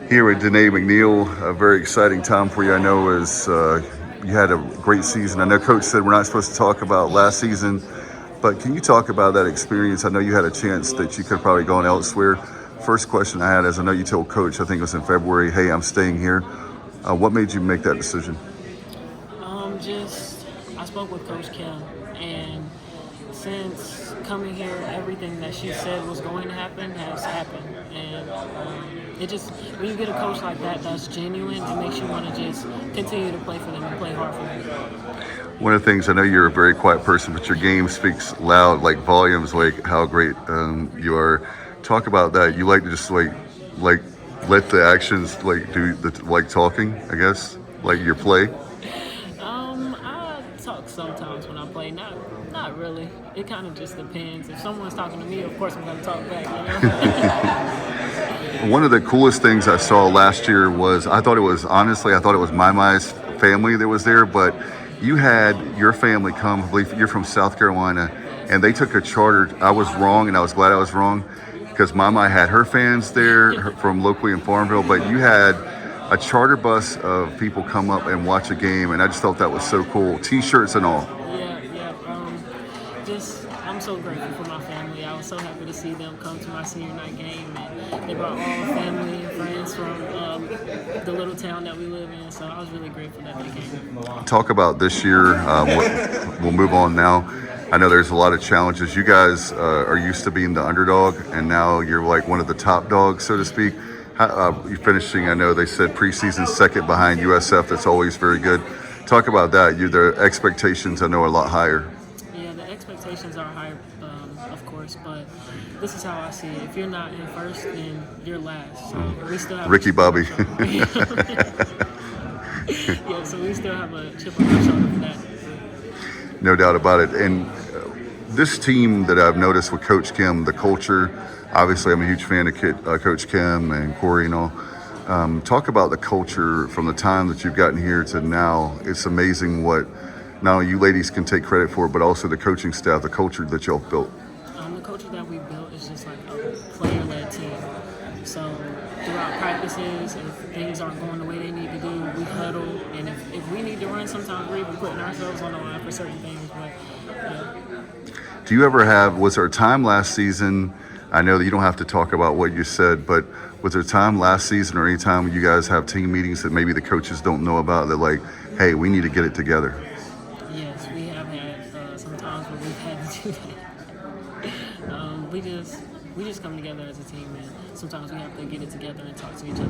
Here with Danae Mcneal. A very exciting time for you. I know as you had a great season. I know Coach said we're not supposed to talk about last season, but can you talk about that experience? I know you had a chance that you could have probably gone elsewhere. First question I had is, I know you told Coach, I think it was in February, hey, I'm staying here. What made you make that decision? Just I spoke with Coach Kim, and since coming here, everything that she said was going to happen has happened, and it just when you get a coach like that that's genuine, it makes you want to just continue to play for them and play hard for them. One of the things, I know you're a very quiet person, but your game speaks loud, like volumes, like how great you are. Talk about that. You like to just like let the actions like do the like talking, I guess, like your play. I talk sometimes when I play, not really. It kind of just depends. If someone's talking to me, of course I'm going to talk back. One of the coolest things I saw last year was I thought it was Mai's family that was there, but you had your family come. I believe you're from South Carolina, and they took a charter. I was wrong, and I was glad I was wrong because Mai had her fans there from locally in Farmville, but you had a charter bus of people come up and watch a game, and I just thought that was so cool. T-shirts and all. Yeah. I'm so grateful for my family. I was so happy to see them come to my senior night game, and they brought all family and friends from the little town that we live in. So I was really grateful that they came. Talk about this year. We'll move on now. I know there's a lot of challenges. You guys are used to being the underdog, and now you're like one of the top dogs, so to speak. You're finishing, I know they said preseason second behind USF. That's always very good. Talk about that. The expectations, I know, are a lot higher. Yeah, the expectations are higher, of course, but this is how I see it. If you're not in first, then you're last. So we still have Ricky Bobby. Yeah, so we still have a chip on our shoulder for that. No doubt about it. And this team that I've noticed with Coach Kim, the culture, obviously I'm a huge fan of Coach Kim and Corey and all. Talk about the culture from the time that you've gotten here to now. It's amazing what not only you ladies can take credit for, but also the coaching staff, the culture that y'all built. The culture that we built is just like a player-led team. So throughout practices, if things aren't going the way they need to do, we huddle. And if we need to run, sometimes we're even putting ourselves on the line for certain things. But Do you ever was there a time last season, I know that you don't have to talk about what you said, but was there a time last season or any time you guys have team meetings that maybe the coaches don't know about that like, hey, we need to get it together? yes, we have had some times where we've had to do that. We just come together as a team, and sometimes we have to get it together and talk to each other.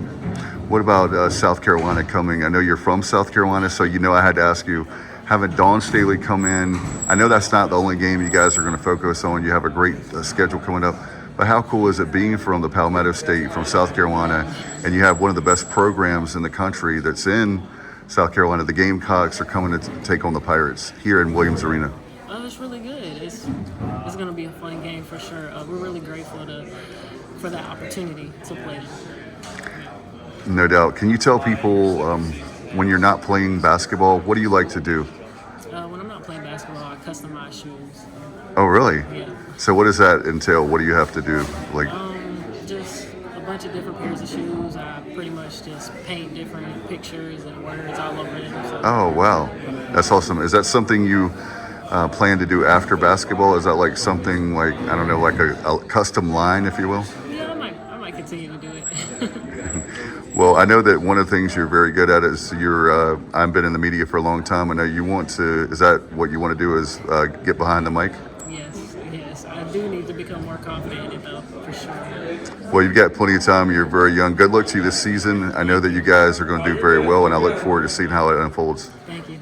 What about South Carolina coming? I know you're from South Carolina, so I had to ask you, having Dawn Staley come in, I know that's not the only game you guys are going to focus on. You have a great schedule coming up. But how cool is it being from the Palmetto State, from South Carolina, and you have one of the best programs in the country that's in South Carolina? The Gamecocks are coming to take on the Pirates here in Williams Arena. It's really good. It's going to be a fun game for sure. We're really grateful for that opportunity to play them. No doubt. Can you tell people when you're not playing basketball, what do you like to do? When I'm not playing basketball, I customize shoes. Oh, really? Yeah. So what does that entail? What do you have to do? Like, Just a bunch of different pairs of shoes. I pretty much just paint different pictures and words all over them. So. oh, wow. That's awesome. Is that something you plan to do after basketball? Is that like something like, I don't know, like a custom line, if you will? Yeah, I might continue to do it. Well, I know that one of the things you're very good at is I've been in the media for a long time. I know you is that what you want to do is get behind the mic? Yes. I do need to become more confident in it, though, for sure. Well, you've got plenty of time. You're very young. Good luck to you this season. I know that you guys are going to do very well, and I look forward to seeing how it unfolds. Thank you.